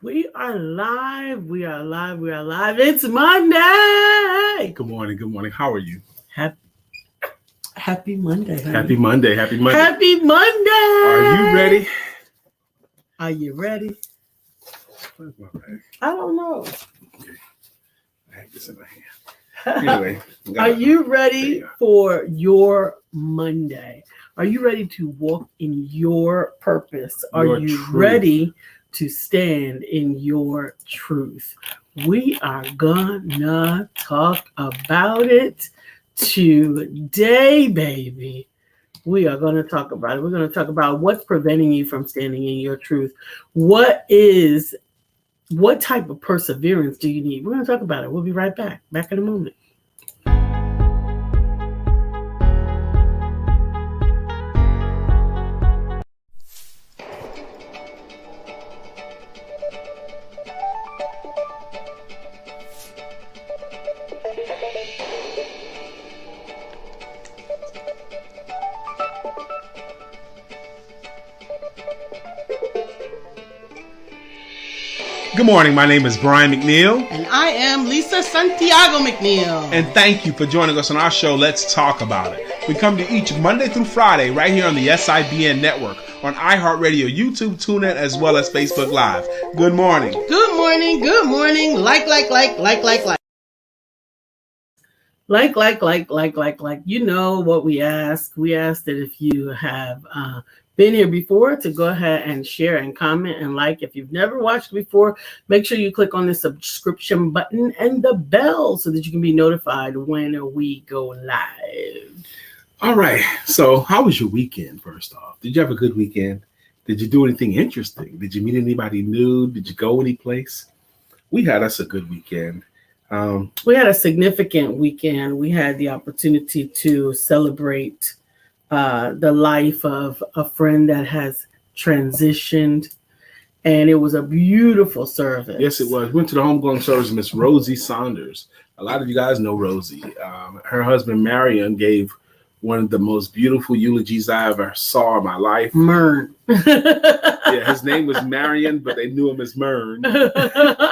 We are live. We are live. We are live. It's Monday. Good morning. Good morning. How are you? Happy Monday. Honey. Happy Monday. Happy Monday. Happy Monday. Are you ready? Are you ready? Where's my bag? I don't know. Okay. I have this in my hand. Anyway. Are you ready for your Monday? Are you ready to walk in your purpose? Are you ready to stand in your truth? We are gonna talk about it today, baby. We are going to talk about it. We're going to talk about what's preventing you from standing in your truth. What type of perseverance do you need? We're going to talk about it. We'll be right back. Back in a moment. Good morning. My name is Brian McNeill. And I am Lisa Santiago McNeill. And thank you for joining us on our show, Let's Talk About It. We come to each Monday through Friday right here on the SIBN network, on iHeartRadio, YouTube, TuneIn, as well as Facebook Live. Good morning. Good morning. Good morning. Like. You know what we ask. We ask that if you have been here before, to go ahead and share and comment and like. If you've never watched before, make sure you click on the subscription button and the bell so that you can be notified when we go live. All right. So how was your weekend, first off? Did you have a good weekend? Did you do anything interesting? Did you meet anybody new? Did you go any place? We had us a good weekend. We had a significant weekend. We had the opportunity to celebrate the life of a friend that has transitioned, and it was a beautiful service. Yes, it was. Went to the homegoing service, Miss Rosie Saunders. A lot of you guys know Rosie. Her husband, Marion, gave one of the most beautiful eulogies I ever saw in my life. Mern. Yeah, his name was Marion, but they knew him as Mern.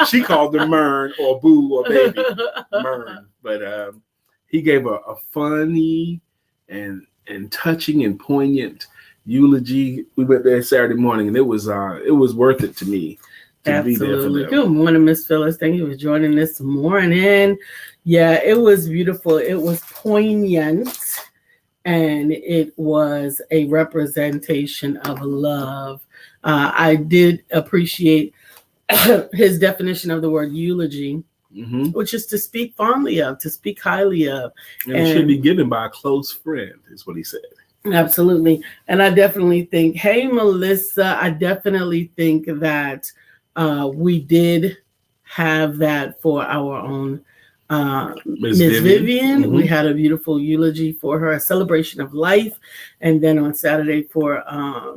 She called him Mern or Boo or Baby. Mern. But he gave a funny and touching and poignant eulogy. We went there Saturday morning, and it was worth it to me to Absolutely. be there for them. Good morning, Miss Phyllis. Thank you for joining this morning. Yeah, it was beautiful. It was poignant, and it was a representation of love. I did appreciate his definition of the word eulogy. Mm-hmm. Which is to speak fondly of, to speak highly of. And it should be given by a close friend, is what he said. Absolutely. And I definitely think, hey, Melissa, I definitely think that we did have that for our own Miss Vivian. Mm-hmm. We had a beautiful eulogy for her, a celebration of life. And then on Saturday for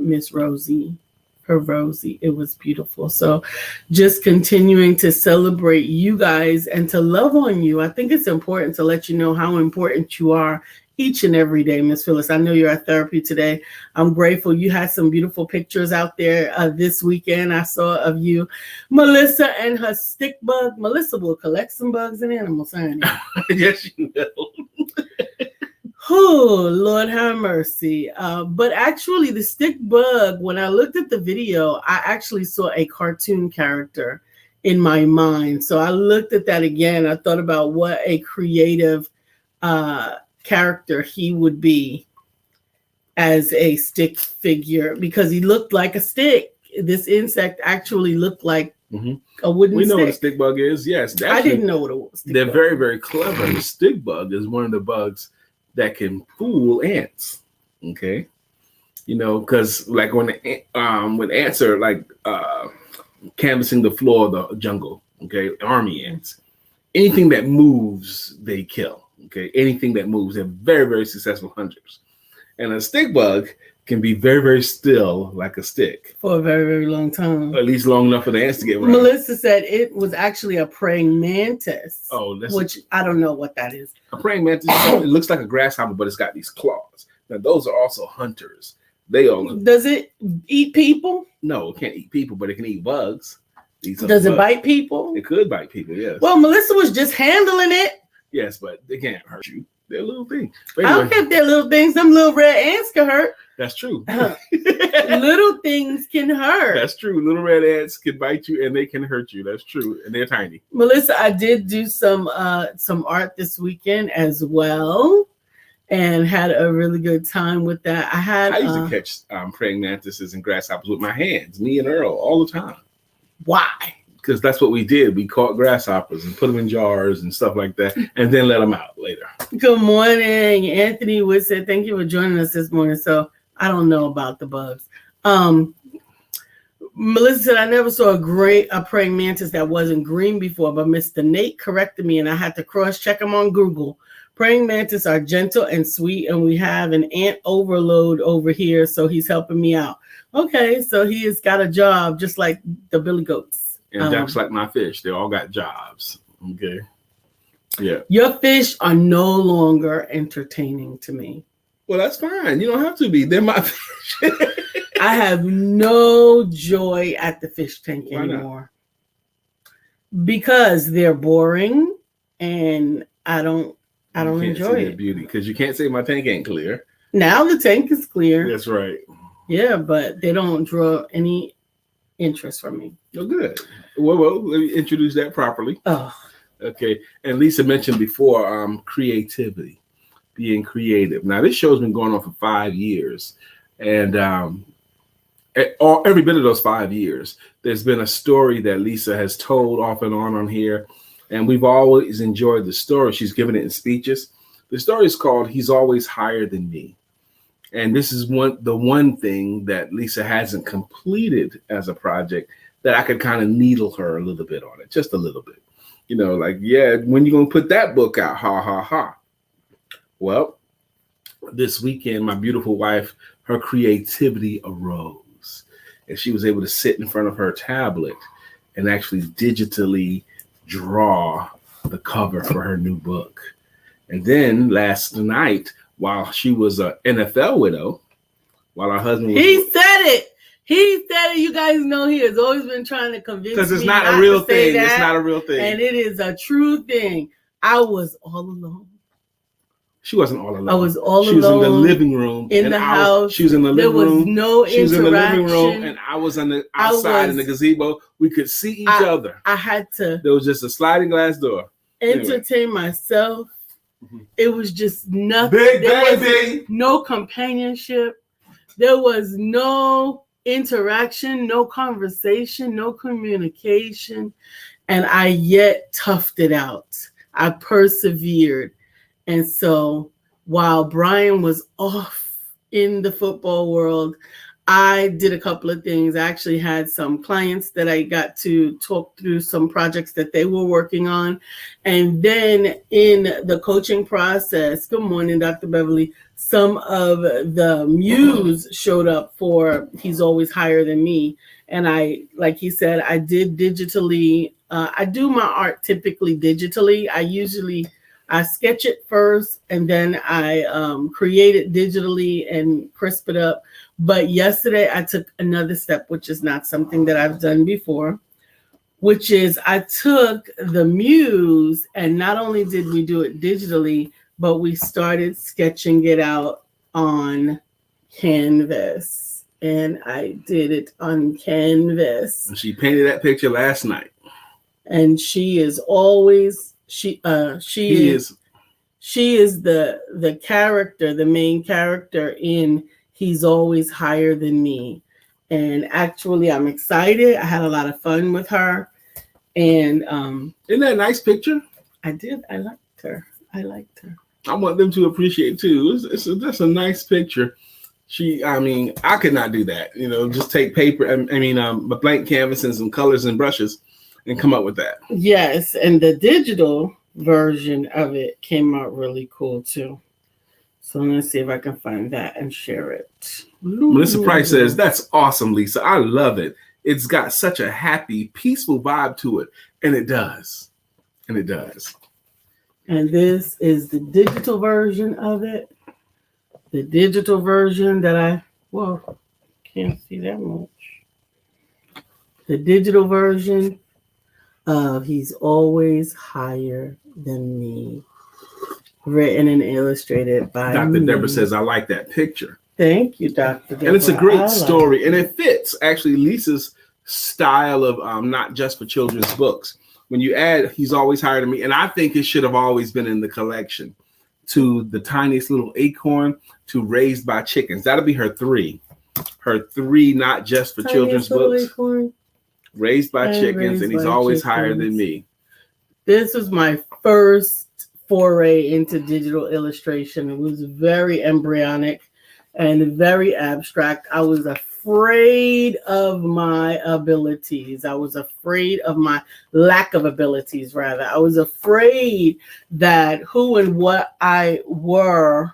Miss Rosie. Her Rosie. It was beautiful. So just continuing to celebrate you guys and to love on you. I think it's important to let you know how important you are each and every day, Miss Phyllis. I know you're at therapy today. I'm grateful. You had some beautiful pictures out there this weekend. I saw of you, Melissa, and her stick bug. Melissa will collect some bugs and animals, honey. Yes, you will. Oh, Lord have mercy. But actually, the stick bug, when I looked at the video, I actually saw a cartoon character in my mind. So I looked at that again. I thought about what a creative character he would be as a stick figure, because he looked like a stick. This insect actually looked like a wooden stick. We know what a stick bug is. Yes. Actually, I didn't know what it was. They're very, very clever. The stick bug is one of the bugs that can fool ants. Okay. You know, because like when ants are like canvassing the floor of the jungle, okay, army ants, anything that moves, they kill. Okay, anything that moves, they're very, very successful hunters. And a stick bug can be very, very still, like a stick. For a very, very long time. At least long enough for the ants to get around. Melissa said it was actually a praying mantis. Oh, which I don't know what that is. A praying mantis, it looks like a grasshopper, but it's got these claws. Now, those are also hunters. They all. Does it eat people? No, it can't eat people, but it can eat bugs. Does it bite people? It could bite people, yes. Well, Melissa was just handling it. Yes, but they can't hurt you. They're little things. Anyway, I don't care if they're little things. Them little red ants can hurt. That's true. Little things can hurt. That's true. Little red ants can bite you and they can hurt you. That's true. And they're tiny. Melissa, I did do some art this weekend as well, and had a really good time with that. I used to catch praying mantises and grasshoppers with my hands, me and Earl, all the time. Why? Because that's what we did. We caught grasshoppers and put them in jars and stuff like that, and then let them out later. Good morning. Anthony Wood said, thank you for joining us this morning. So I don't know about the bugs. Melissa said, I never saw a praying mantis that wasn't green before, but Mr. Nate corrected me and I had to cross-check him on Google. Praying mantis are gentle and sweet, and we have an ant overload over here, so he's helping me out. Okay, so he has got a job just like the billy goats. And just like my fish, they all got jobs. Okay. Yeah. Your fish are no longer entertaining to me. Well, that's fine. You don't have to be. They're my fish. I have no joy at the fish tank anymore. Because they're boring and I don't enjoy it. Beauty, because you can't say my tank ain't clear. Now the tank is clear. That's right. Yeah, but they don't draw any interest from me. Oh, good. Well, let me introduce that properly. Oh. Okay. And Lisa mentioned before creativity, being creative. Now, this show's been going on for 5 years. And every bit of those 5 years, there's been a story that Lisa has told off and on here. And we've always enjoyed the story. She's given it in speeches. The story is called He's Always Higher Than Me. And this is the one thing that Lisa hasn't completed as a project that I could kind of needle her a little bit on it, just a little bit. You know, like, yeah, when you going to put that book out? Ha, ha, ha. Well, this weekend, my beautiful wife, her creativity arose. And she was able to sit in front of her tablet and actually digitally draw the cover for her new book. And then last night, while she was an NFL widow, while her husband was... He said it. You guys know he has always been trying to convince me. Because it's not a real thing. It's not a real thing. And it is a true thing. I was all alone. She wasn't all alone. I was all alone. She was in the living room. In the house. She was in the living room. There was no interaction. She was in the living room, and I was on the outside in the gazebo. We could see each other. I had to... There was just a sliding glass door. Entertain myself. Mm-hmm. It was just nothing. Big baby. No companionship. There was no interaction, no conversation, no communication. And I yet toughed it out. I persevered. And so while Brian was off in the football world, I did a couple of things. I actually had some clients that I got to talk through some projects that they were working on. And then in the coaching process, good morning, Dr. Beverly, some of the muse showed up for He's Always Higher Than Me. And I, like he said, I did digitally. I do my art typically digitally. I sketch it first and then I create it digitally and crisp it up. But yesterday I took another step, which is not something that I've done before, which is I took the muse and not only did we do it digitally, but we started sketching it out on canvas. And I did it on canvas. And she painted that picture last night. And she is always... She is the character, the main character in He's Always Higher Than Me. And actually I'm excited. I had a lot of fun with her. And isn't that a nice picture? I did. I liked her. I want them to appreciate too. That's a nice picture. I could not do that. You know, just take paper, a blank canvas and some colors and brushes and come up with that. Yes, and the digital version of it came out really cool too. So let's see if I can find that and share it. Melissa Price says, that's awesome, Lisa. I love it. It's got such a happy, peaceful vibe to it. And it does. And this is the digital version of it. The digital version that can't see that much. the digital version of He's Always Higher Than Me, written and illustrated by Dr. me. Deborah says, I like that picture. Thank you, Dr. Deborah. And it's a great story, and it fits actually Lisa's style of not just for children's books. When you add He's Always Higher Than Me, and I think it should have always been in the collection, to The Tiniest Little Acorn, to Raised by Chickens. That'll be her three. Her three, not just for children's books. Acorn, Raised by Chickens, and He's Always Higher Than Me. This was my first foray into digital illustration. It was very embryonic and very abstract. I was afraid of my abilities. I was afraid of my lack of abilities, rather. I was afraid that who and what I were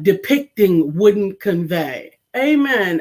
depicting wouldn't convey. Amen.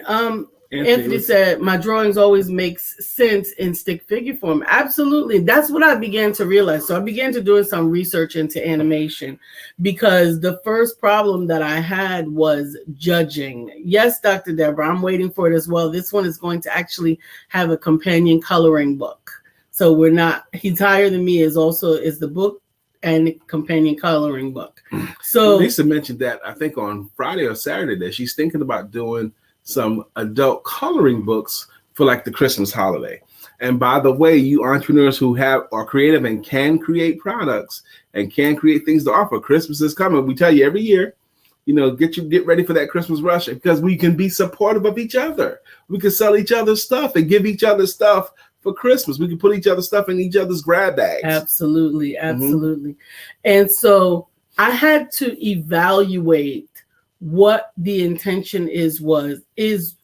Anthony said, my drawings always makes sense in stick figure form. Absolutely. That's what I began to realize. So I began to do some research into animation, because the first problem that I had was judging. Yes, Dr. Deborah, I'm waiting for it as well. This one is going to actually have a companion coloring book. So we're not, He's Higher Than Me is the book and companion coloring book. So Lisa mentioned that, I think on Friday or Saturday, that she's thinking about doing some adult coloring books for like the Christmas holiday. And by the way, you entrepreneurs who are creative and can create products and can create things to offer, Christmas is coming. We tell you every year, get ready for that Christmas rush, because we can be supportive of each other. We can sell each other stuff and give each other stuff for Christmas. We can put each other's stuff in each other's grab bags. Absolutely. Absolutely. And so I had to evaluate what the intention is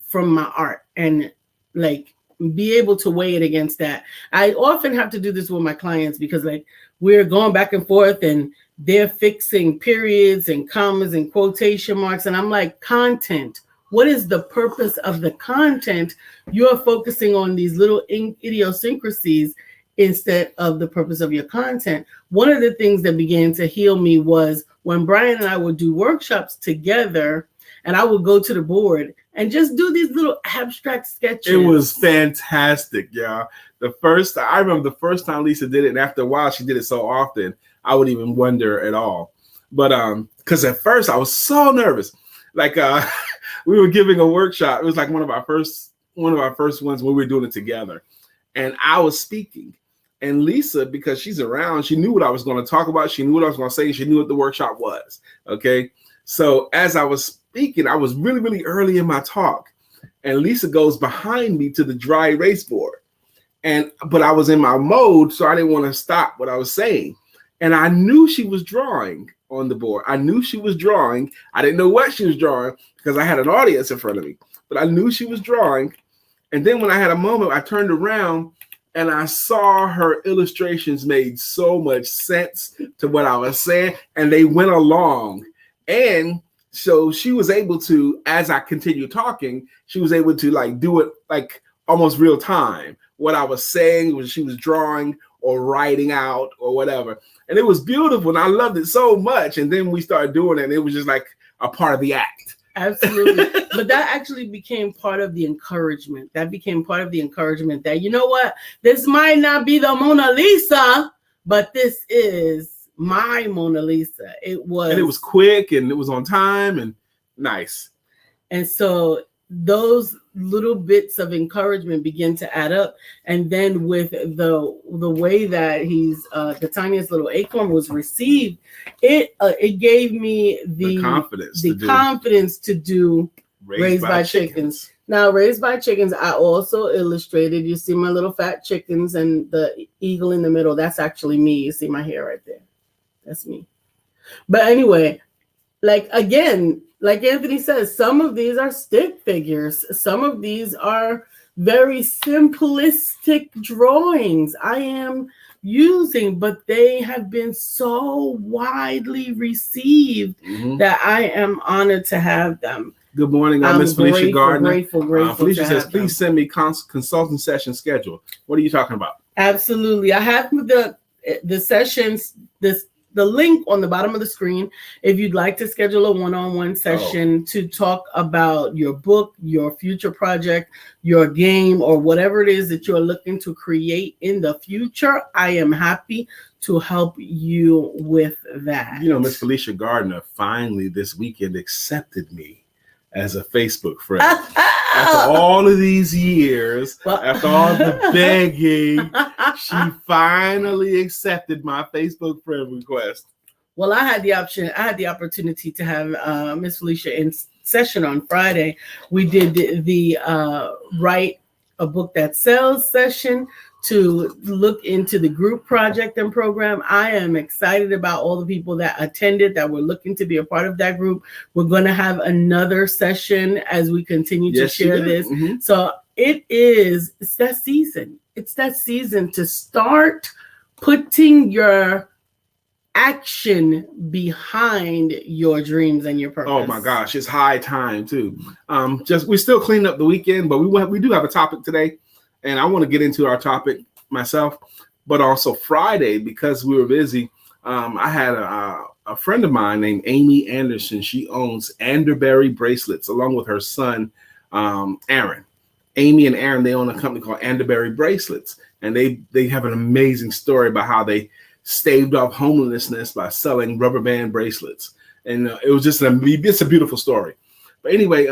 from my art, and like be able to weigh it against that. I often have to do this with my clients, because like we're going back and forth and they're fixing periods and commas and quotation marks. And I'm like, content. What is the purpose of the content? You're focusing on these little idiosyncrasies instead of the purpose of your content. One of the things that began to heal me was when Brian and I would do workshops together, and I would go to the board and just do these little abstract sketches. It was fantastic, y'all. I remember the first time Lisa did it, and after a while she did it so often, I would even wonder at all. But because at first I was so nervous. Like we were giving a workshop. It was like one of our first ones when we were doing it together. And I was speaking. And Lisa, because she's around, she knew what I was going to talk about. She knew what I was going to say. She knew what the workshop was. Okay. So as I was speaking, I was really, really early in my talk. And Lisa goes behind me to the dry erase board. But I was in my mode, so I didn't want to stop what I was saying. And I knew she was drawing on the board. I knew she was drawing. I didn't know what she was drawing because I had an audience in front of me. But I knew she was drawing. And then when I had a moment, I turned around and I saw her illustrations made so much sense to what I was saying, and they went along. And so she was able to, as I continued talking, she was able to like do it like almost real time. What I was saying was she was drawing or writing out or whatever. And it was beautiful, and I loved it so much. And then we started doing it, and it was just like a part of the act. Absolutely. But that actually became part of the encouragement. That became part of the encouragement that, you know what, this might not be the Mona Lisa, but this is my Mona Lisa. And it was quick, and it was on time, and nice. And so those little bits of encouragement begin to add up. And then with the way that the Tiniest Little Acorn was received, it gave me the confidence to do Raised by Chickens. Now, Raised by Chickens, I also illustrated. You see my little fat chickens and the eagle in the middle. That's actually me. You see my hair right there. That's me. But anyway, like Anthony says, some of these are stick figures. Some of these are very simplistic drawings I am using, but they have been so widely received that I am honored to have them. Good morning, I'm Miss Felicia Gardner. Grateful. Felicia says, please send me consulting session schedule. What are you talking about? Absolutely. I have the sessions, the the link on the bottom of the screen if you'd like to schedule a one-on-one session to talk about your book, your future project, your game, or whatever it is that you're looking to create in the future. I am happy to help you with that. You know, Miss Felicia Gardner finally this weekend accepted me as a Facebook friend. After all of these years, after all the begging, she finally accepted my Facebook friend request. Well, I had the opportunity to have Miss Felicia in session on Friday. We did the Write a Book That Sells session to look into the group project and program. I am excited about all the people that attended that were looking to be a part of that group. We're going to have another session as we continue to share this. Mm-hmm. So it's that season. It's that season to start putting your action behind your dreams and your purpose. Oh my gosh, it's high time too. We're still cleaning up the weekend, but we do have a topic today. And I want to get into our topic myself, but also Friday, because we were busy, I had a friend of mine named Amy Anderson. She owns Anderberry Bracelets along with her son, Aaron. Amy and Aaron, they own a company called Anderberry Bracelets. And they have an amazing story about how they staved off homelessness by selling rubber band bracelets. And it was just it's a beautiful story. But anyway,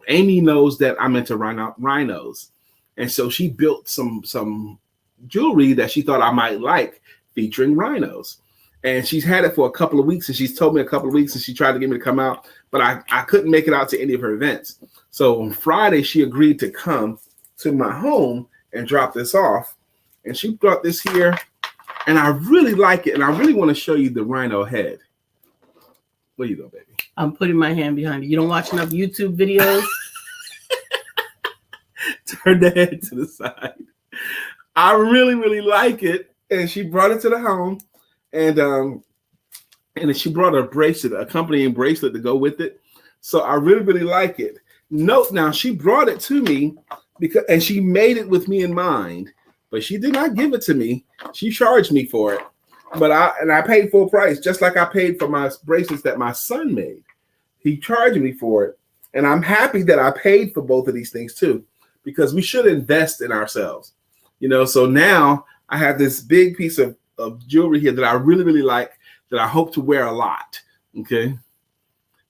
Amy knows that I'm into rhinos. And so she built some jewelry that she thought I might like featuring rhinos. And she's had it for a couple of weeks, and she's told me a couple of weeks, and she tried to get me to come out, but I couldn't make it out to any of her events. So on Friday, she agreed to come to my home and drop this off. And she brought this here, and I really like it. And I really want to show you the rhino head. Where you go, baby? I'm putting my hand behind you. You don't watch enough YouTube videos? Turn the head to the side. I really, really like it. And she brought it to the home. And she brought a bracelet, accompanying bracelet to go with it. So I really, really like it. Note now, she brought it to me and she made it with me in mind, but she did not give it to me. She charged me for it. But I paid full price, just like I paid for my bracelets that my son made. He charged me for it. And I'm happy that I paid for both of these things too, because we should invest in ourselves. You know, so now I have this big piece of jewelry here that I really, really like, that I hope to wear a lot. Okay.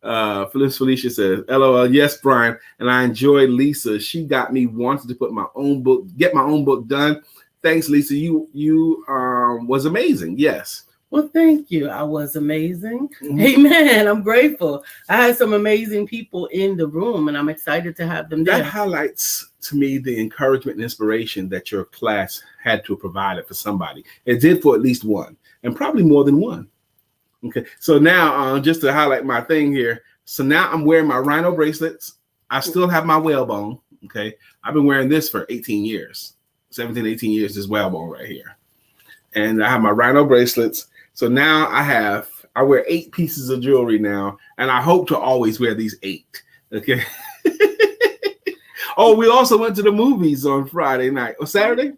Felicia says, LOL, yes, Brian. And I enjoyed Lisa. She got me wanting to get my own book done. Thanks, Lisa. You was amazing. Yes. Well, thank you. I was amazing. Mm-hmm. Amen. I'm grateful. I had some amazing people in the room, and I'm excited to have them there. That highlights to me the encouragement and inspiration that your class had to provide it for somebody. It did for at least one, and probably more than one. Okay. So now, just to highlight my thing here. So now I'm wearing my rhino bracelets. I still have my whalebone. Okay. I've been wearing this for 18 years, 17, 18 years, this whalebone right here. And I have my rhino bracelets. So now I wear 8 pieces of jewelry now, and I hope to always wear these 8. Okay. Oh, we also went to the movies on Friday night or Saturday.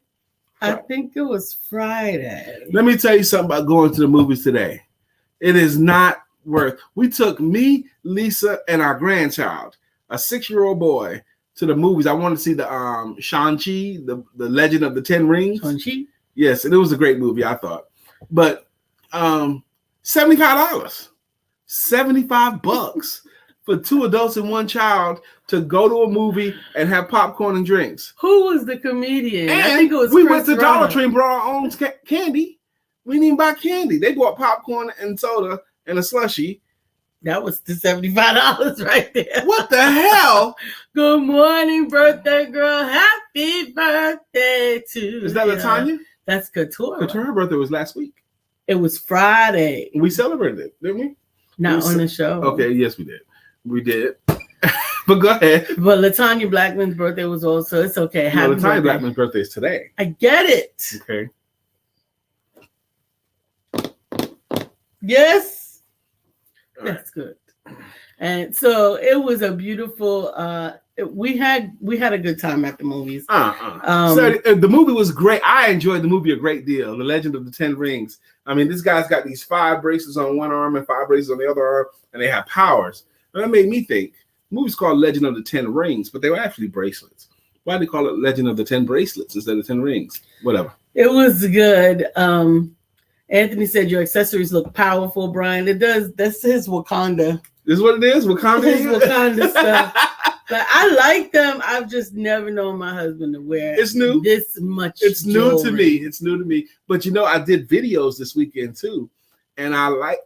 I think it was Friday. Let me tell you something about going to the movies today. It is not worth. We took me, Lisa, and our grandchild, a 6-year-old boy, to the movies. I wanted to see the Shang-Chi, the Legend of the Ten Rings. Shang-Chi? Yes, and it was a great movie, I thought. But $75. $75 for 2 adults and 1 child to go to a movie and have popcorn and drinks. Who was the comedian? And I think it was we Chris went to Rock. Dollar Tree and brought our own candy. We didn't even buy candy. They bought popcorn and soda and a slushie. That was the $75 right there. What the hell? Good morning, birthday girl. Happy birthday to Is that you. Latanya? That's Couture. Couture, her birthday was last week. It was Friday. We celebrated it, didn't we? Not on the show. Okay, yes, we did. We did. But go ahead. But Latanya Blackman's birthday was also, it's okay. No, Latanya Blackman's birthday is today. I get it. Okay. Yes. That's good. And so it was a beautiful we had a good time at the movies. So the movie was great. I enjoyed the movie a great deal. The Legend of the Ten Rings. I mean, this guy's got these 5 bracelets on one arm and 5 bracelets on the other arm, and they have powers. And that made me think. The movie's called Legend of the Ten Rings, but they were actually bracelets. Why do they call it Legend of the 10 Bracelets instead of 10 Rings? Whatever. It was good. Anthony said your accessories look powerful, Brian. It does. That's his Wakanda. This is what it is? Wakanda? His Wakanda stuff. But I like them. I've just never known my husband to wear it's new. This much. It's jewelry. new to me. It's new to me. But I did videos this weekend too. And I like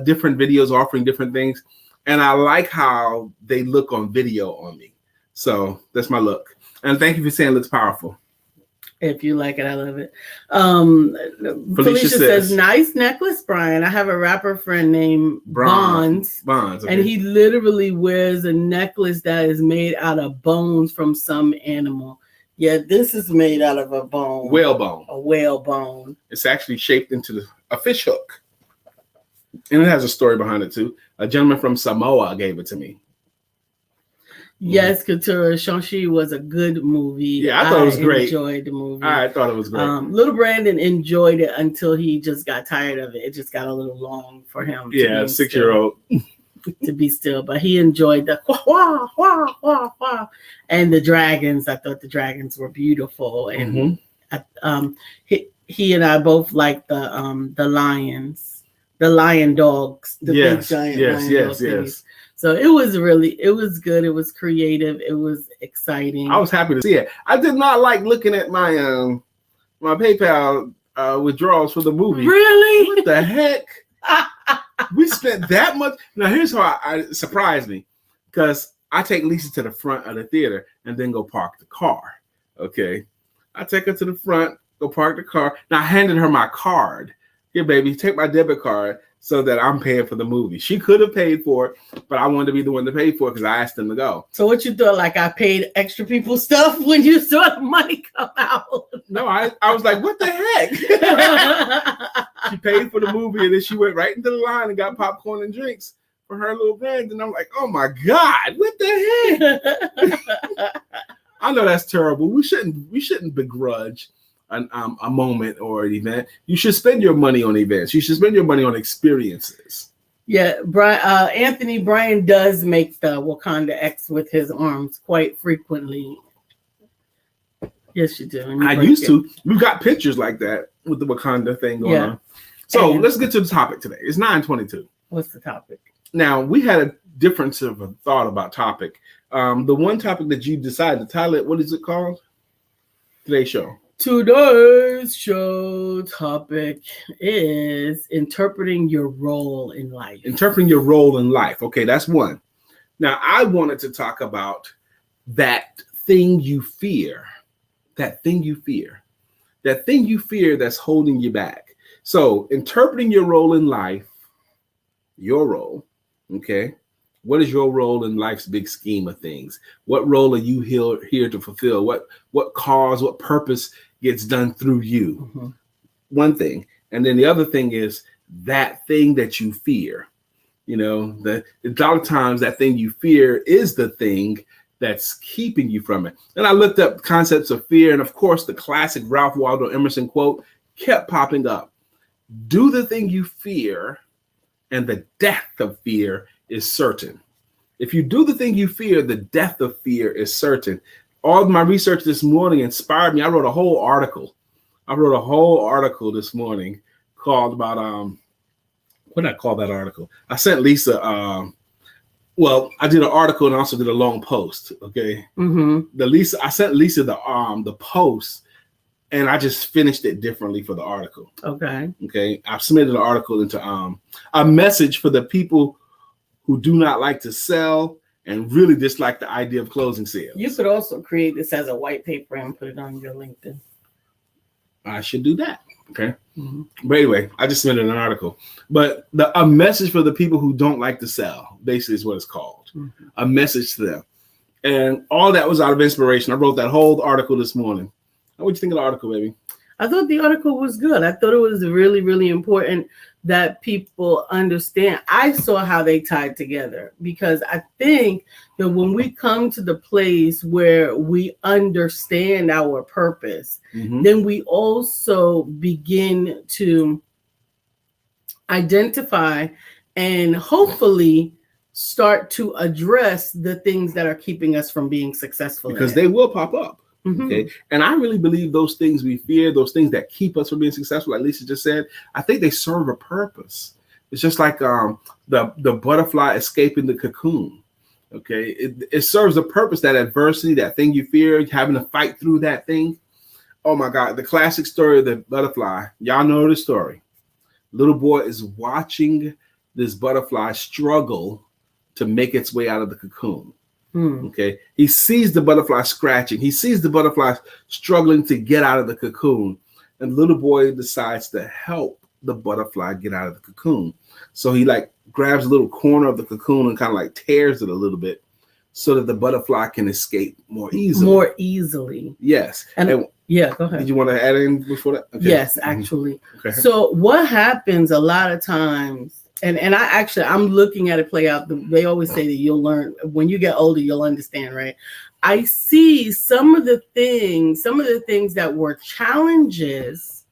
different videos offering different things. And I like how they look on video on me. So that's my look. And thank you for saying it looks powerful. If you like it, I love it. Felicia says, nice necklace, Brian. I have a rapper friend named Bonds. Okay. And he literally wears a necklace that is made out of bones from some animal. Yeah, this is made out of a bone. Whale bone. A whale bone. It's actually shaped into a fish hook. And it has a story behind it too. A gentleman from Samoa gave it to me. Yes, Couture. Shang-Chi was a good movie. Yeah, I thought it was great. I enjoyed the movie. I thought it was great. Little Brandon enjoyed it until he just got tired of it. It just got a little long for him. Yeah, 6-year-old. To be still. But he enjoyed the wah, wah, wah, wah. And the dragons. I thought the dragons were beautiful. And he and I both liked the lions. The lion dogs. The big giant lion dogs. Yes. So it was good. It was creative. It was exciting. I was happy to see it. I did not like looking at my my PayPal withdrawals for the movie. Really? What the heck? We spent that much. Now here's how it surprised me, because I take Lisa to the front of the theater and then go park the car. Okay, I take her to the front, go park the car. Now I handed her my card. Here, baby, take my debit card, so that I'm paying for the movie. She could have paid for it, but I wanted to be the one to pay for it because I asked them to go. So what you thought, like I paid extra people's stuff when you saw the money come out? No, I was like, what the heck? She paid for the movie, and then she went right into the line and got popcorn and drinks for her little friends. And I'm like, oh my God, what the heck? I know that's terrible. We shouldn't begrudge a moment or an event. You should spend your money on events. You should spend your money on experiences. Yeah, Brian does make the Wakanda X with his arms quite frequently. Yes, you do. I used to. We've got pictures like that with the Wakanda thing going on. So let's get to the topic today. It's 9:22. What's the topic? Now, we had a difference of a thought about topic. The one topic that you decided to title it, what is it called? Today's show. Today's show topic is interpreting your role in life. Interpreting your role in life. Okay, that's one. Now, I wanted to talk about that thing you fear. That thing you fear. That thing you fear that's holding you back. So, interpreting your role in life, your role, okay? What is your role in life's big scheme of things? What role are you here to fulfill? What cause, what purpose gets done through you? Mm-hmm. One thing. And then the other thing is that thing that you fear. You know, a lot of times that thing you fear is the thing that's keeping you from it. And I looked up concepts of fear. And of course, the classic Ralph Waldo Emerson quote kept popping up. Do the thing you fear, and the death of fear is certain. If you do the thing you fear, the death of fear is certain. All of my research this morning inspired me. I wrote a whole article this morning called about what did I call that article? I sent Lisa I did an article and also did a long post. Okay. Mm-hmm. I sent Lisa the post, and I just finished it differently for the article. Okay. I submitted an article into a message for the people who do not like to sell and really dislike the idea of closing sales. You could also create this as a white paper and put it on your LinkedIn. I should do that. Okay. Mm-hmm. But anyway, I just submitted an article. But a message for the people who don't like to sell, basically is what it's called. Mm-hmm. A message to them. And all that was out of inspiration. I wrote that whole article this morning. What do you think of the article, baby? I thought the article was good. I thought it was really, really important that people understand. I saw how they tied together, because I think that when we come to the place where we understand our purpose, then we also begin to identify and hopefully start to address the things that are keeping us from being successful. Because they will pop up. Okay. And I really believe those things we fear, those things that keep us from being successful, like Lisa just said, I think they serve a purpose. It's just like the butterfly escaping the cocoon. Okay. It serves a purpose, that adversity, that thing you fear, having to fight through that thing. Oh my God. The classic story of the butterfly. Y'all know the story. Little boy is watching this butterfly struggle to make its way out of the cocoon. Okay. He sees the butterfly scratching. He sees the butterfly struggling to get out of the cocoon. And the little boy decides to help the butterfly get out of the cocoon. So he like grabs a little corner of the cocoon and kind of like tears it a little bit so that the butterfly can escape more easily. Yes. And yeah, go ahead. Did you want to add in before that? Okay. Yes, actually. Okay. So what happens a lot of times, and I'm looking at it play out. They always say that you'll learn when you get older, you'll understand, right? I see some of the things that were challenges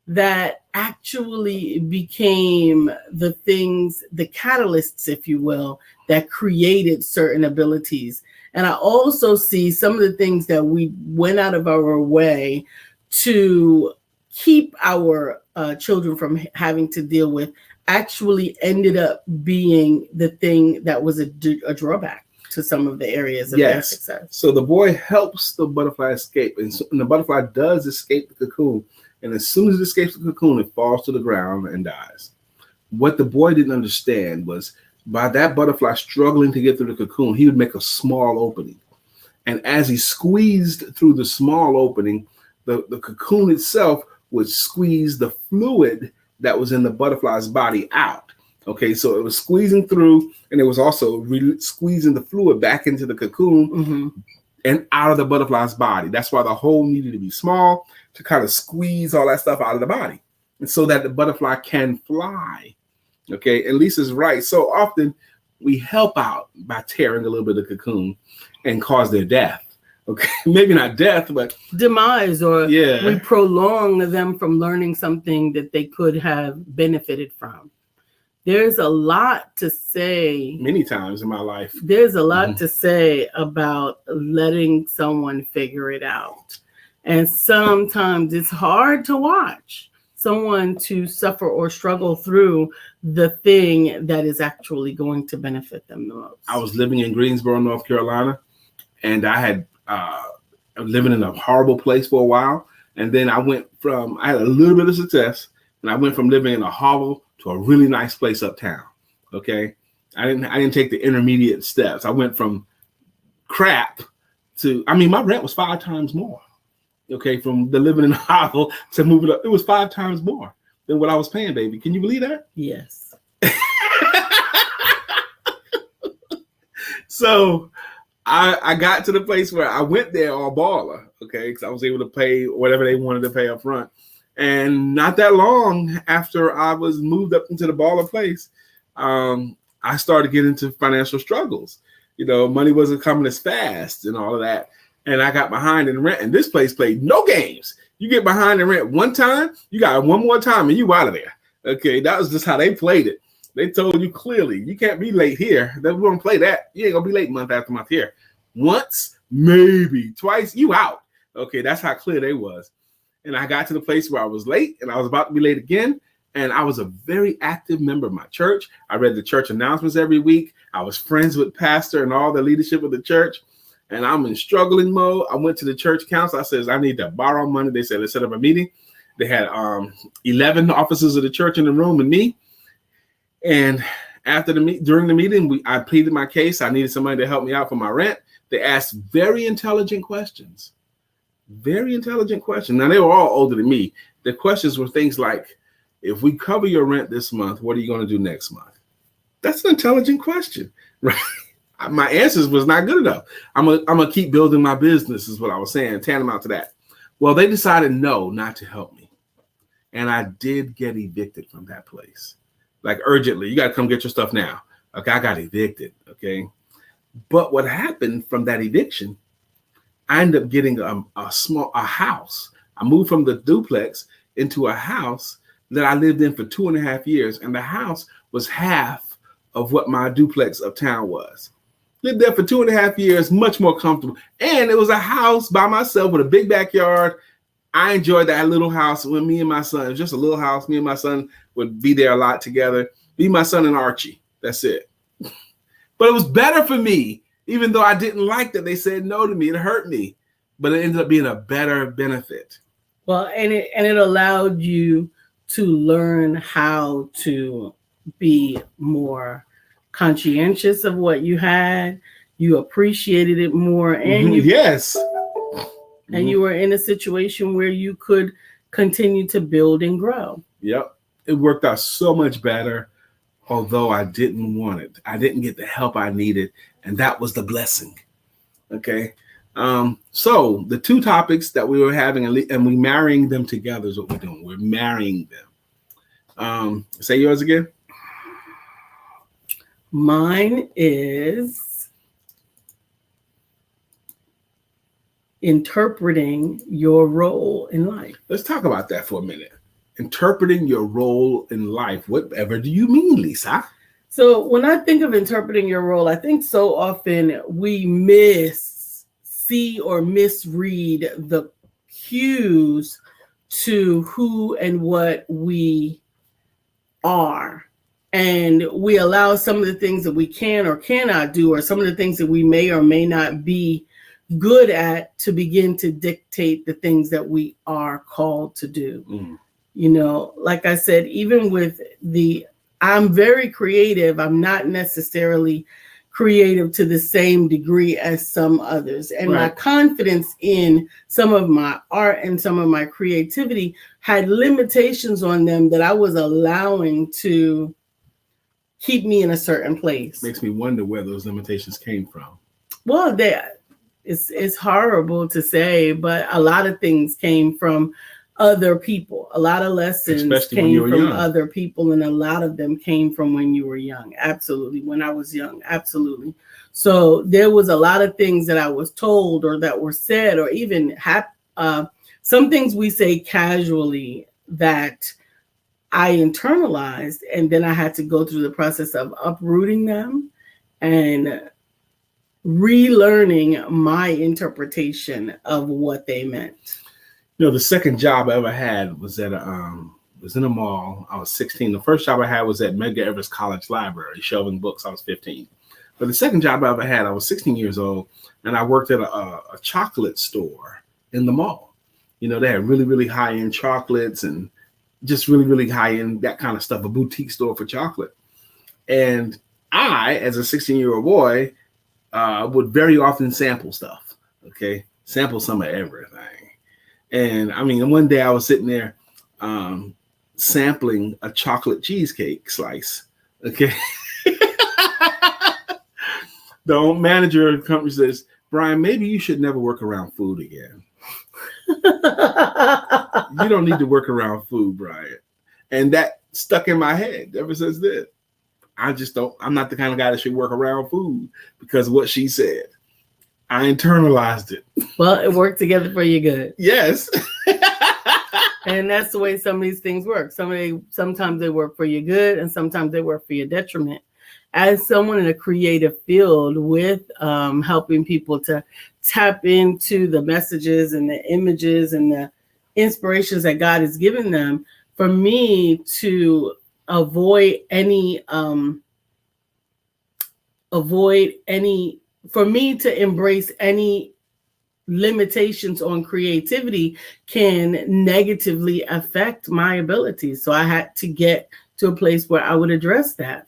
that actually became the things, the catalysts, if you will, that created certain abilities. And I also see some of the things that we went out of our way to keep our children from having to deal with actually ended up being the thing that was a drawback to some of the areas of their success. So the boy helps the butterfly escape, and the butterfly does escape the cocoon. And as soon as it escapes the cocoon, it falls to the ground and dies. What the boy didn't understand was, by that butterfly struggling to get through the cocoon, he would make a small opening. And as he squeezed through the small opening, the cocoon itself would squeeze the fluid that was in the butterfly's body out. Okay, so it was squeezing through, and it was also squeezing the fluid back into the cocoon and out of the butterfly's body. That's why the hole needed to be small, to kind of squeeze all that stuff out of the body, and so that the butterfly can fly. Okay, and Lisa's right. So often we help out by tearing a little bit of cocoon and cause their death. Okay, maybe not death, but demise, or we prolong them from learning something that they could have benefited from. There's a lot to say. Many times in my life. There's a lot to say about letting someone figure it out. And sometimes it's hard to watch someone to suffer or struggle through the thing that is actually going to benefit them the most. I was living in Greensboro, North Carolina, and I had living in a horrible place for a while. And then I had a little bit of success, and I went from living in a hovel to a really nice place uptown. Okay. I didn't take the intermediate steps. I went from crap to, my rent was 5 times more. Okay. From the living in a hovel to moving up, it was 5 times more than what I was paying, baby. Can you believe that? Yes. So I got to the place where I went there all baller, okay, because I was able to pay whatever they wanted to pay up front. And not that long after I was moved up into the baller place, I started getting into financial struggles. Money wasn't coming as fast and all of that. And I got behind in rent. And this place played no games. You get behind in rent one time, you got it one more time, and you out of there. Okay, that was just how they played it. They told you clearly, you can't be late here. They won't play that. You ain't gonna be late month after month here. Once, maybe twice, you out. Okay, that's how clear they was. And I got to the place where I was late, and I was about to be late again. And I was a very active member of my church. I read the church announcements every week. I was friends with pastor and all the leadership of the church. And I'm in struggling mode. I went to the church council. I said, I need to borrow money. They said, let's set up a meeting. They had 11 officers of the church in the room and me. And after during the meeting, I pleaded my case. I needed somebody to help me out for my rent. They asked very intelligent questions. Very intelligent questions. Now, they were all older than me. The questions were things like, if we cover your rent this month, what are you going to do next month? That's an intelligent question, right? My answers was not good enough. I'm gonna keep building my business, is what I was saying, tantamount to that. Well, they decided not to help me. And I did get evicted from that place. Like urgently, you got to come get your stuff now. Okay, I got evicted. Okay. But what happened from that eviction, I ended up getting a house. I moved from the duplex into a house that I lived in for 2.5 years. And the house was half of what my duplex uptown was. Lived there for 2.5 years, much more comfortable. And it was a house by myself with a big backyard. I enjoyed that little house with me and my son. It was just a little house. Me and my son would be there a lot together. Me, my son, and Archie. That's it. But it was better for me, even though I didn't like that they said no to me. It hurt me. But it ended up being a better benefit. Well, and it allowed you to learn how to be more conscientious of what you had. You appreciated it more, and you were in a situation where you could continue to build and grow. Yep. It worked out so much better, although I didn't want it. I didn't get the help I needed, and that was the blessing. Okay. So the two topics that we were having, and we marrying them together is what we're doing. We're marrying them. Say yours again. Mine is interpreting your role in life. Let's talk about that for a minute. Interpreting your role in life. Whatever do you mean, Lisa? So when I think of interpreting your role, I think so often we see or misread the cues to who and what we are. And we allow some of the things that we can or cannot do, or some of the things that we may or may not be good at, to begin to dictate the things that we are called to do. You know, like I said, even with I'm very creative. I'm not necessarily creative to the same degree as some others. And my confidence in some of my art and some of my creativity had limitations on them that I was allowing to keep me in a certain place. Makes me wonder where those limitations came from. Well, it's horrible to say, but a lot of things came from other people. A lot of lessons came from other people, and a lot of them came from when you were young. Absolutely. When I was young. Absolutely. So there was a lot of things that I was told or that were said, or even some things we say casually that I internalized, and then I had to go through the process of uprooting them and relearning my interpretation of what they meant. You know, the second job I ever had was at was in a mall. I was 16. The first job I had was at Medgar Evers College Library, shelving books. I was 15. But the second job I ever had, I was 16 years old, and I worked at a chocolate store in the mall. You know, they had really, really high-end chocolates and just really, really high-end, that kind of stuff, a boutique store for chocolate. And I, as a 16-year-old boy, would very often sample stuff, okay? Sample some of everything. And I mean, one day I was sitting there sampling a chocolate cheesecake slice, okay? The manager of the company says, "Brian, maybe you should never work around food again." You don't need to work around food, Brian. And that stuck in my head ever since then. I'm not the kind of guy that should work around food because of what she said. I internalized it. Well, it worked together for your good. Yes. And that's the way some of these things work. Sometimes they work for your good, and sometimes they work for your detriment. As someone in a creative field with helping people to tap into the messages and the images and the inspirations that God has given them, for me to avoid any for me to embrace any limitations on creativity can negatively affect my abilities. So I had to get to a place where I would address that.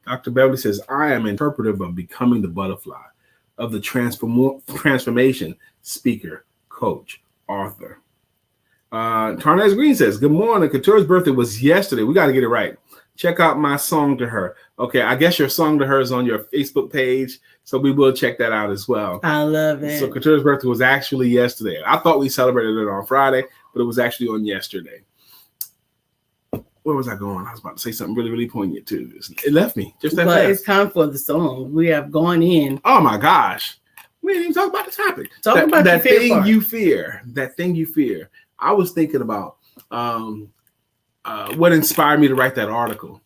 Dr. Beverly says, "I am interpretive of becoming the butterfly, of the transformation, speaker, coach, author." Tarnaz Green says, "Good morning. Couture's birthday was yesterday." We got to get it right. check out my song to her. Okay, I guess your song to her is on your Facebook page, so we will check that out as well. I love it. So Katura's birthday was actually yesterday. I thought we celebrated it on Friday, but it was actually on yesterday. Where was I going? I was about to say something really, really poignant too. It left me just that fast. It's time for the song. We have gone in. Oh my gosh. We didn't even talk about the topic. Talk about that fear thing part. you fear. That thing you fear. I was thinking about what inspired me to write that article.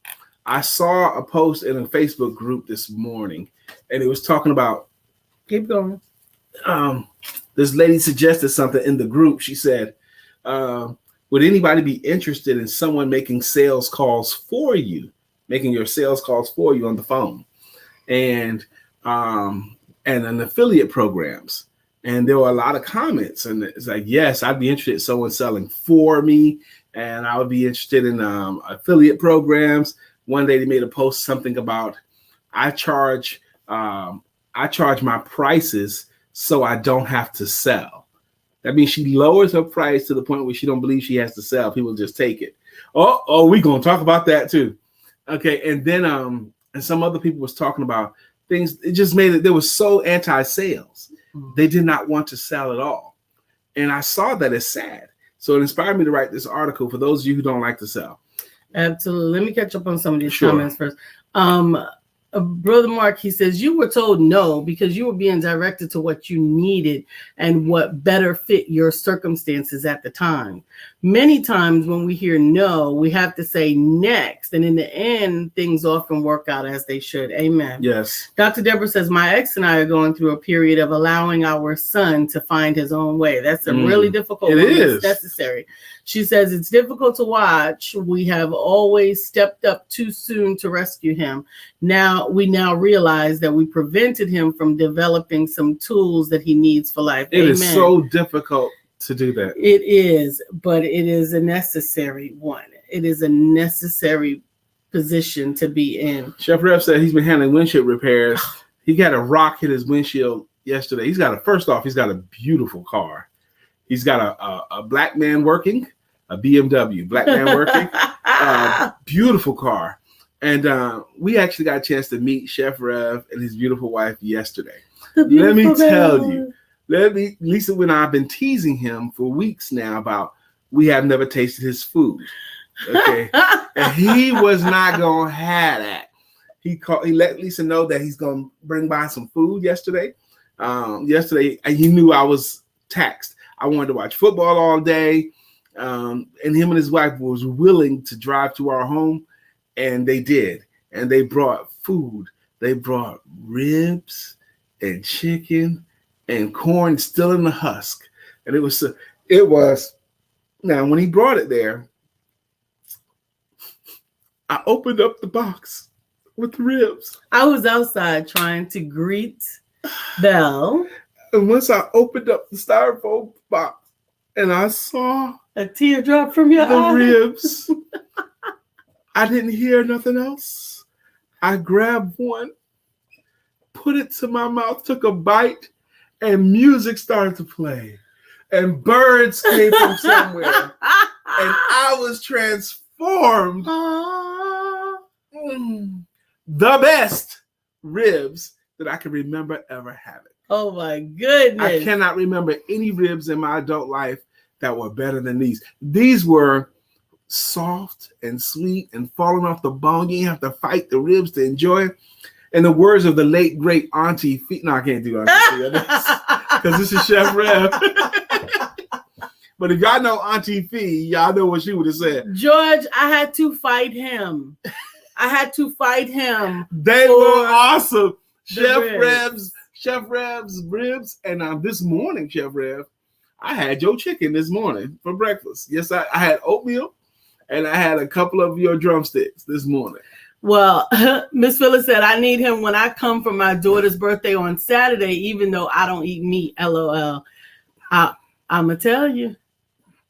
I saw a post in a Facebook group this morning, and it was talking about. Keep going. This lady suggested something in the group. She said, would anybody be interested in someone making sales calls for you, making your sales calls for you on the phone, and an affiliate programs? And there were a lot of comments, and it's like, yes, I'd be interested in someone selling for me, and I would be interested in affiliate programs. One lady made a post something about I charge my prices so I don't have to sell. That means she lowers her price to the point where she don't believe she has to sell. People just take it. Oh, we're gonna talk about that too. Okay, and then and some other people was talking about things. It just made it. They were so anti-sales. They did not want to sell at all, and I saw that as sad. So it inspired me to write this article for those of you who don't like to sell. Absolutely. Let me catch up on some of these comments first. Brother Mark, he says, you were told no because you were being directed to what you needed and what better fit your circumstances at the time. Many times when we hear no, we have to say next. And in the end, things often work out as they should. Amen. Yes. Dr. Deborah says, my ex and I are going through a period of allowing our son to find his own way. That's a really difficult one. It's necessary. She says, it's difficult to watch. We have always stepped up too soon to rescue him. We now realize that we prevented him from developing some tools that he needs for life. It is so difficult to do that. It is, but it is a necessary one. It is a necessary position to be in. Chef Rev said he's been handling windshield repairs. He got a rock hit his windshield yesterday. First off, he's got a beautiful car. He's got a black man working, a BMW, black man working, beautiful car. And we actually got a chance to meet Chef Rev and his beautiful wife yesterday. Let me tell you, Lisa and I have been teasing him for weeks now about we have never tasted his food. Okay. And he was not going to have that. He let Lisa know that he's going to bring by some food yesterday. Yesterday, he knew I was taxed. I wanted to watch football all day. And him and his wife was willing to drive to our home. And they did. And they brought food. They brought ribs and chicken and corn still in the husk. And it was now when he brought it there, I opened up the box with the ribs. I was outside trying to greet Belle. And once I opened up the styrofoam box and I saw a teardrop from your eye. Ribs, I didn't hear nothing else. I grabbed one, put it to my mouth, took a bite, and music started to play. And birds came from somewhere. And I was transformed. The best ribs that I can remember ever having. Oh my goodness. I cannot remember any ribs in my adult life that were better than these. These were soft and sweet and falling off the bone. You have to fight the ribs to enjoy it. In the words of the late, great Auntie Fee. No, I can't do Auntie Fee because this is Chef Rev. But if y'all know Auntie Fee, y'all know what she would have said. George, I had to fight him. They were awesome. Chef Rev's ribs. And this morning, Chef Rev, I had your chicken this morning for breakfast. Yes, I had oatmeal and I had a couple of your drumsticks this morning. Well, Miss Phyllis said, I need him when I come for my daughter's birthday on Saturday, even though I don't eat meat, LOL. I'm going to tell you,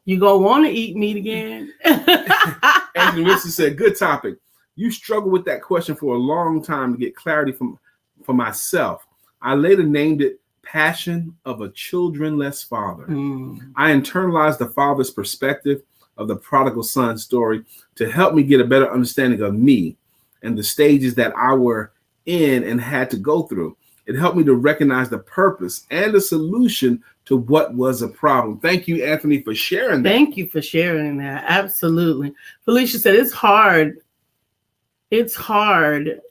you're going to want to eat meat again. Anthony Richardson said, good topic. You struggled with that question for a long time to get clarity for myself. I later named it Passion of a Childrenless Father. I internalized the father's perspective, of the prodigal son story to help me get a better understanding of me and the stages that I were in and had to go through. It helped me to recognize the purpose and the solution to what was a problem. Thank you, Anthony, for sharing that. Thank you for sharing that. Absolutely. Felicia said it's hard. It's hard.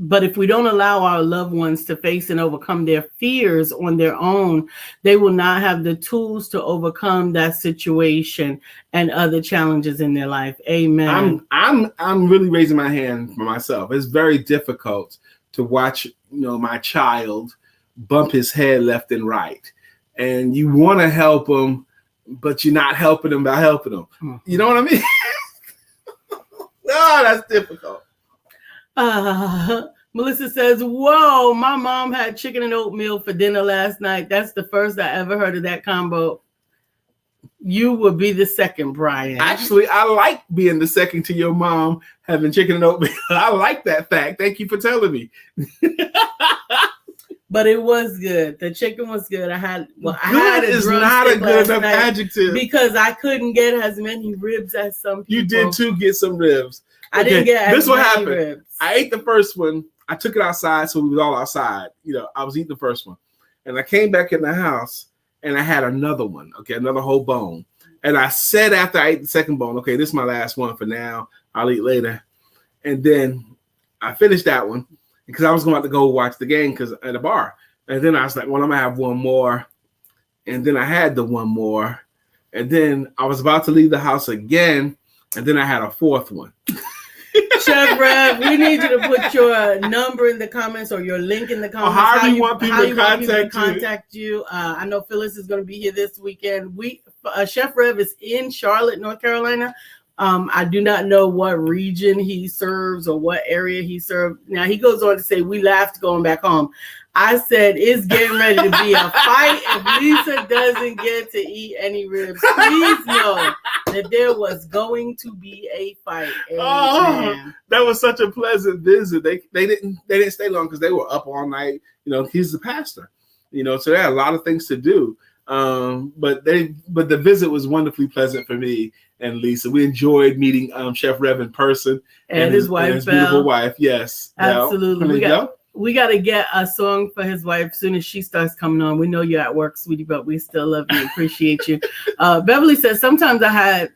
But if we don't allow our loved ones to face and overcome their fears on their own, they will not have the tools to overcome that situation and other challenges in their life. Amen. I'm really raising my hand for myself. It's very difficult to watch, my child bump his head left and right, and you want to help him, but you're not helping him by helping him. Mm-hmm. You know what I mean? Oh, that's difficult. Melissa says, whoa, my mom had chicken and oatmeal for dinner last night. That's the first I ever heard of that combo. You will be the second, Brian. Actually, I like being the second to your mom having chicken and oatmeal. I like that fact. Thank you for telling me. But it was good. The chicken was good. I had is not a good enough adjective because I couldn't get as many ribs as some people. You did too get some ribs. I didn't get this as what many happened. Ribs. I ate the first one. I took it outside, so we was all outside. I was eating the first one, and I came back in the house, and I had another one. Okay, another whole bone. And I said after I ate the second bone, okay, this is my last one for now. I'll eat later. And then I finished that one because I was going to go watch the game at a bar. And then I was like, well, I'm going to have one more. And then I had the one more. And then I was about to leave the house again. And then I had a fourth one. Chef Rev, we need you to put your number in the comments or your link in the comments. How do you want people to contact you? I know Phyllis is going to be here this weekend. Chef Rev is in Charlotte, North Carolina. I do not know what region he serves or what area he served. Now, he goes on to say, we laughed going back home. I said, it's getting ready to be a fight if Lisa doesn't get to eat any ribs. Please know that there was going to be a fight. Oh, that was such a pleasant visit. They didn't stay long because they were up all night. He's the pastor. So they had a lot of things to do. But the visit was wonderfully pleasant for me and Lisa. We enjoyed meeting Chef Rev in person and his wife, and his beautiful wife. Yes, absolutely. We got to get a song for his wife as soon as she starts coming on. We know you're at work, sweetie, but we still love you, appreciate you. Beverly says, sometimes I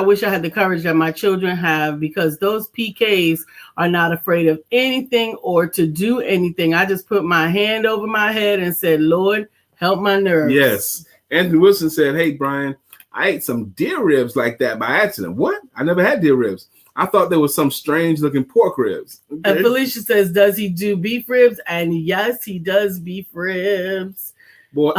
wish I had the courage that my children have because those PKs are not afraid of anything or to do anything. I just put my hand over my head and said, Lord, help my nerves. Yes. Andrew Wilson said, hey, Brian, I ate some deer ribs like that by accident. What? I never had deer ribs. I thought there was some strange looking pork ribs. Okay. And Felicia says, does he do beef ribs? And yes, he does beef ribs. Boy,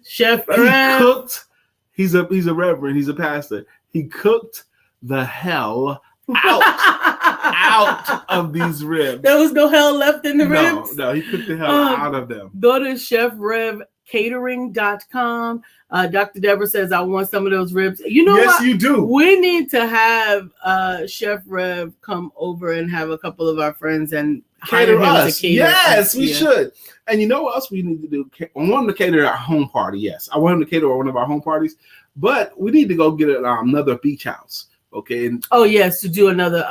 Chef cooked. He's a reverend. He's a pastor. He cooked the hell out of these ribs. There was no hell left in the ribs? No, he cooked the hell out of them. Go to chefrevcatering.com. Dr. Deborah says, I want some of those ribs. Yes, you do. We need to have Chef Rev come over and have a couple of our friends and cater us. Yes, we should. And you know what else we need to do? I want him to cater our home party. Yes, I want him to cater one of our home parties. But we need to go get another beach house. Okay. Yes, to do another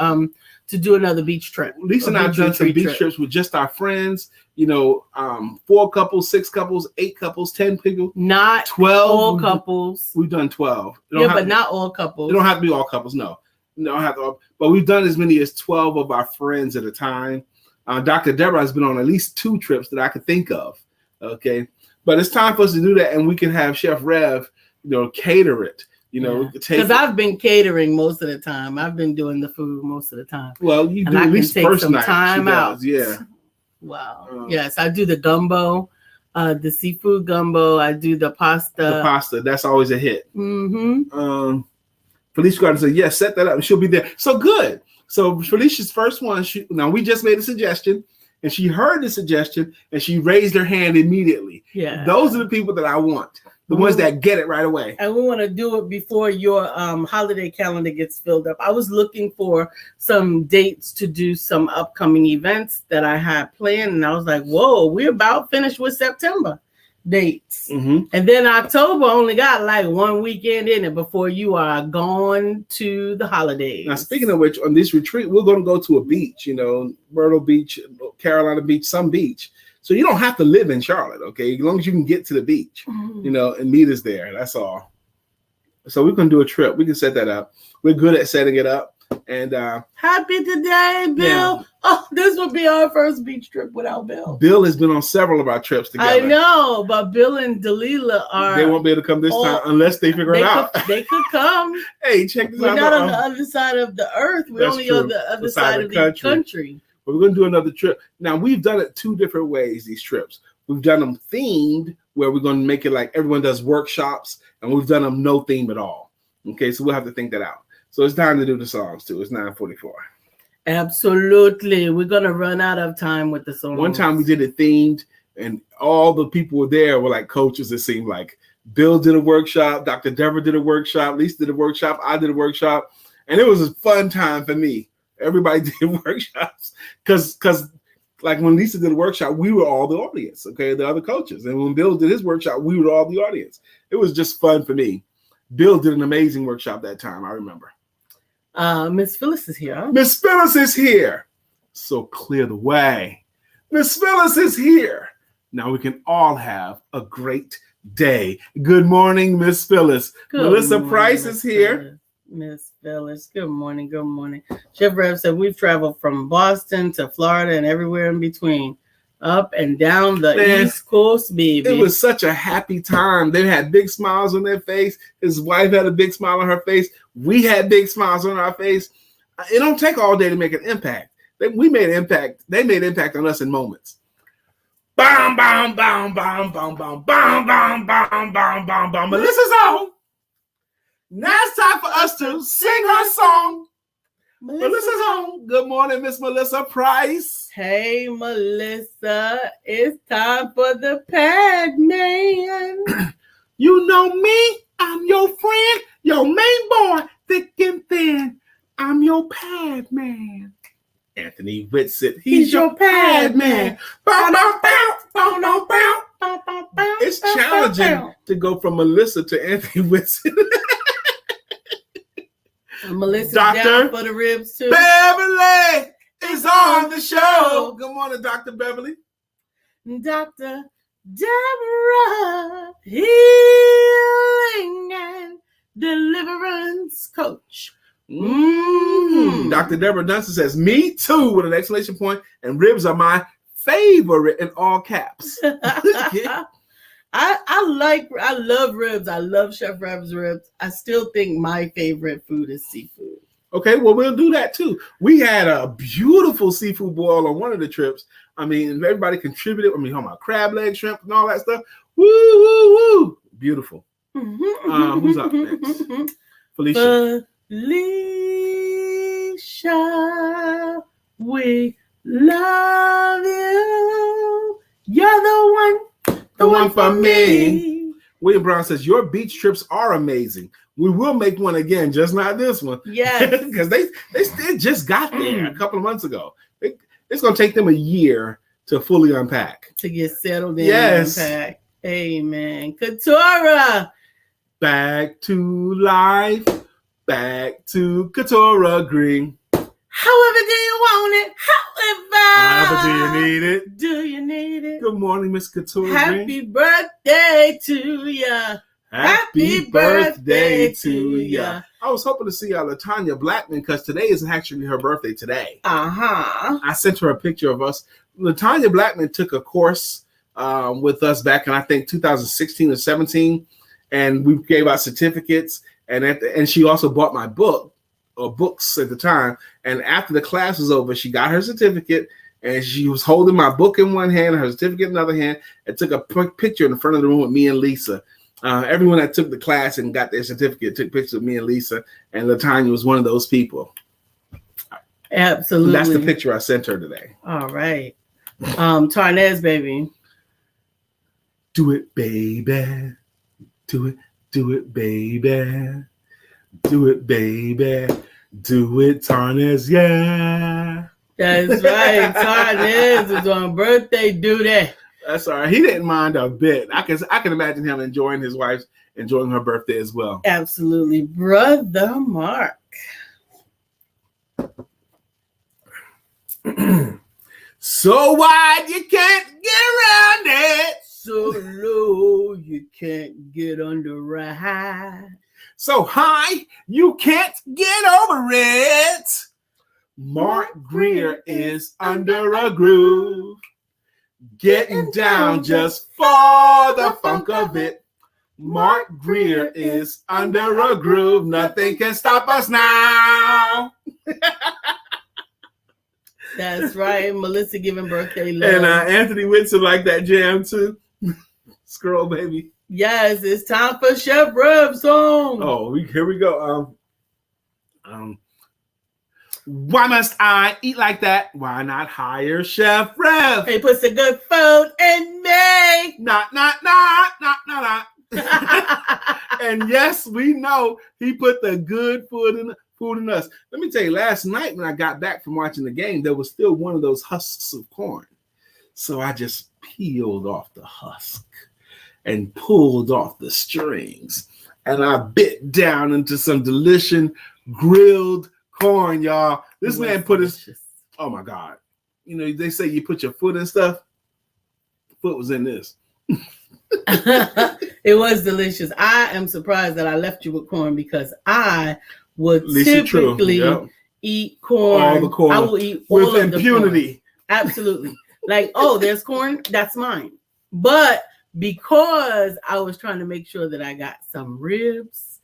beach trip. Lisa and I have done some beach trips with just our friends. 4 couples, 6 couples, 8 couples, 10 people. Not 12 all couples. We've done 12. But not all couples. It don't have to be all couples. No, but we've done as many as 12 of our friends at a time. Dr. Deborah has been on at least 2 trips that I could think of. Okay, but it's time for us to do that, and we can have Chef Rev, cater it. Because I've been catering most of the time. I've been doing the food most of the time. Well, you do at least first night. Time out. Yeah. Wow. Yes, I do the gumbo, the seafood gumbo. I do the pasta. That's always a hit. Mm-hmm. Felicia Gardner said, yes, set that up and she'll be there. So good. So Felicia's first one, now we just made a suggestion and she heard the suggestion and she raised her hand immediately. Yeah. Those are the people that I want. The ones that get it right away. And we want to do it before your holiday calendar gets filled up. I was looking for some dates to do some upcoming events that I had planned. And I was like, whoa, we're about finished with September. dates. Mm-hmm. And then October only got like 1 weekend in it before you are gone to the holidays. Now, speaking of which, on this retreat, we're going to go to a beach, Myrtle Beach, Carolina Beach, some beach. So you don't have to live in Charlotte, okay? As long as you can get to the beach, and meet us there. That's all. So we're going to do a trip. We can set that up. We're good at setting it up. And happy today, Bill. Yeah. Oh, this would be our first beach trip without Bill. Bill has been on several of our trips together. I know, but Bill and Delilah they won't be able to come this time unless they figure it out. They could come. Hey, check this out. We're not on the other side of the earth. We're only on the other side of the country. But we're going to do another trip. Now, we've done it 2 different ways, these trips. We've done them themed, where we're going to make it like everyone does workshops, and we've done them no theme at all. Okay, so we'll have to think that out. So it's time to do the songs, too. It's 9:44. Absolutely. We're going to run out of time with the songs. One time we did it themed, and all the people there were like coaches, it seemed like. Bill did a workshop. Dr. Deborah did a workshop. Lisa did a workshop. I did a workshop. And it was a fun time for me. Everybody did workshops. Because like when Lisa did a workshop, we were all the audience, okay, the other coaches. And when Bill did his workshop, we were all the audience. It was just fun for me. Bill did an amazing workshop that time, I remember. Miss Phyllis is here. Huh? Miss Phyllis is here. So clear the way. Miss Phyllis is here. Now we can all have a great day. Good morning, Miss Phyllis. Melissa Price is here. Miss Phyllis. Good morning. Good morning. Chef Rev said we've traveled from Boston to Florida and everywhere in between. Up and down the East Coast, baby. It was such a happy time. They had big smiles on their face. His wife had a big smile on her face. We had big smiles on our face. It don't take all day to make an impact. We made impact. They made impact on us in moments. Bam, bam, bam, bam, bam, bam, bam, bam, bam, bam, bam, bam. Melissa's on. Now it's time for us to sing her song. Melissa's on. Good morning, Miss Melissa Price. Hey, Melissa. It's time for the Pad Man. You know me. I'm your friend, your main boy, thick and thin. I'm your Pad Man. Anthony Whitsitt. He's your Pad Man. It's challenging to go from Melissa to Anthony Whitsitt. Melissa down for the ribs too. Beverly is on the show. Good morning, Dr. Beverly. Dr. Deborah, healing and deliverance coach. Mm-hmm. Dr. Deborah Dunson says, me too, with an exclamation point, and ribs are my favorite in all caps. I love ribs. I love Chef Rev's ribs. I still think my favorite food is seafood. Okay, well, we'll do that too. We had a beautiful seafood boil on one of the trips. I mean, everybody contributed. I mean, talking about crab leg, shrimp, and all that stuff. Woo, woo, woo. Beautiful. Who's up next? Felicia. Felicia, we love you. You're the one for me. William Brown says, your beach trips are amazing. We will make one again, just not this one. Yes. Because they just got there a couple of months ago. It's going to take them a year to fully unpack. To get settled in. Yes. And unpack. Amen. Katora. Back to life. Back to Katora Green. However do you want it? However do you need it? Do you need it? Good morning, Miss Katora Happy Green. Birthday to ya. Happy birthday to ya. I was hoping to see LaTanya Blackman because today is actually her birthday today. Uh-huh. I sent her a picture of us. LaTanya Blackman took a course with us back in, I think, 2016 or 17, and we gave out certificates. And she also bought my book, or books at the time. And after the class was over, she got her certificate, and she was holding my book in one hand, her certificate in the other hand, and took a picture in the front of the room with me and Lisa. Everyone that took the class and got their certificate took pictures of me and Lisa, and LaTanya was one of those people. Absolutely. That's the picture I sent her today. All right. Tarnez, baby. Do it, baby. Do it, baby. Do it, baby. Do it, Tarnez, yeah. That's right. Tarnez is on birthday duty. That's all right. He didn't mind a bit. I can imagine him enjoying her birthday as well. Absolutely, Brother Mark. So wide you can't get around it. So low you can't get under ride. So high you can't get over it. Mark Greer is under a groove, getting down just for the funk of it. Mark Greer is under a groove. Nothing can stop us now. That's right. Melissa giving birthday love. And Anthony Whitson like that jam too. Scroll, baby. Yes, it's time for Chef Rev song. Oh, here we go. Why must I eat like that? Why not hire Chef Rev? He puts a good food in me. Not. And yes, we know he put the good food in us. Let me tell you, last night when I got back from watching the game, there was still one of those husks of corn. So I just peeled off the husk and pulled off the strings. And I bit down into some delicious grilled corn, y'all. This man put his, oh my God. You know, they say you put your foot in stuff. Foot was in this. It was delicious. I am surprised that I left you with corn because I would typically eat corn. All the corn. I will eat all with of impunity. The corn. Absolutely. Like, oh, there's corn. That's mine. But because I was trying to make sure that I got some ribs,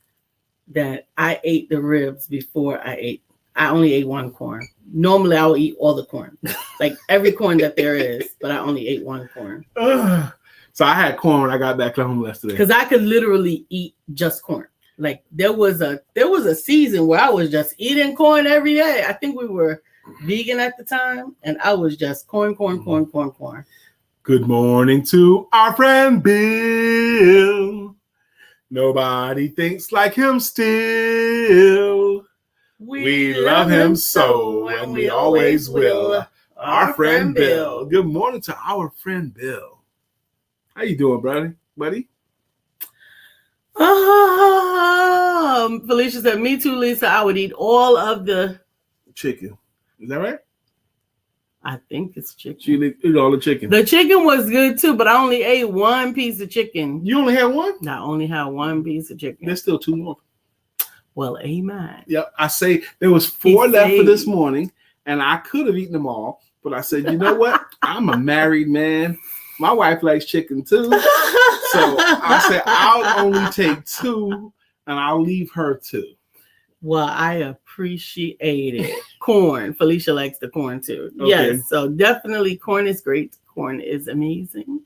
that I ate the ribs before I only ate one corn. Normally, I will eat all the corn, like every corn that there is, but I only ate one corn. So I had corn when I got back home yesterday. Because I could literally eat just corn. Like there was a season where I was just eating corn every day. I think we were vegan at the time, and I was just corn. Good morning to our friend Bill. Nobody thinks like him still. We love him so, and we always will. Our friend Bill. Good morning to our friend Bill. How you doing, buddy? Felicia said, me too, Lisa. I would eat all of the chicken. Is that right? I think it's chicken. She eat all the chicken. The chicken was good too, but I only ate one piece of chicken. You only had one? I only had one piece of chicken. There's still two more. Well, amen. Yep. I say there was 4 left for this morning, and I could have eaten them all, but I said, you know what? I'm a married man. My wife likes chicken too. So I said, I'll only take 2 and I'll leave her 2. Well, I appreciate it. Corn. Felicia likes the corn too. Okay. Yes. So definitely corn is great. Corn is amazing.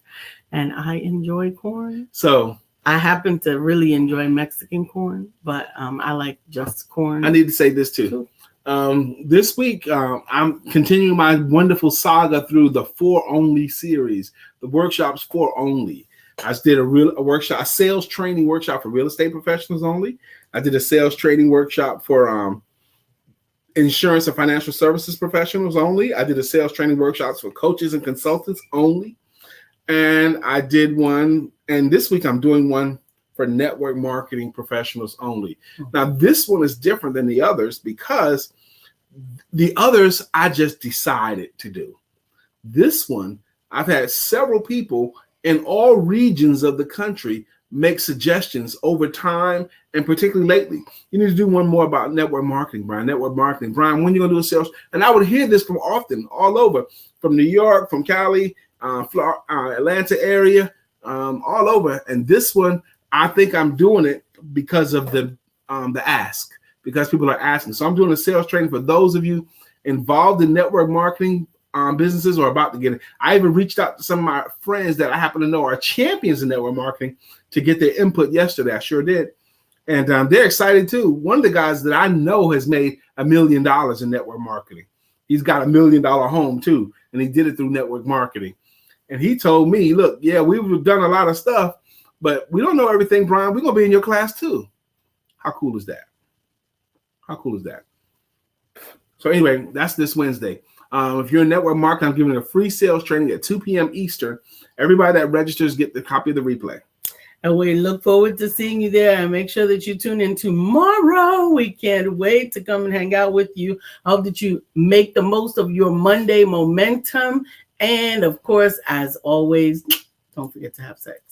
And I enjoy corn. So I happen to really enjoy Mexican corn, but I like just corn. I need to say this too. This week, I'm continuing my wonderful saga through the 4 Only series, the workshops 4 Only. I just did a sales training workshop for real estate professionals only. I did a sales training workshop for insurance and financial services professionals only. I did a sales training workshops for coaches and consultants only. And I did one, and this week I'm doing one for network marketing professionals only. Now, this one is different than the others because the others I just decided to do. This one, I've had several people in all regions of the country make suggestions over time, and particularly lately. You need to do one more about network marketing, Brian. Network marketing. Brian, when are you going to do a sales? And I would hear this from often, all over, from New York, from Cali, Atlanta area, all over. And this one, I think I'm doing it because of the ask, because people are asking. So I'm doing a sales training for those of you involved in network marketing businesses or about to get it. I even reached out to some of my friends that I happen to know are champions in network marketing to get their input yesterday. I sure did. And they're excited too. One of the guys that I know has made $1 million in network marketing. He's got $1 million home too, and he did it through network marketing. And he told me, look, yeah, we've done a lot of stuff, but we don't know everything, Brian. We're going to be in your class too. How cool is that? How cool is that? So anyway, that's this Wednesday. If you're a network marketer, I'm giving a free sales training at 2 p.m. Eastern. Everybody that registers get the copy of the replay. And we look forward to seeing you there. And make sure that you tune in tomorrow. We can't wait to come and hang out with you. I hope that you make the most of your Monday momentum. And of course, as always, don't forget to have sex.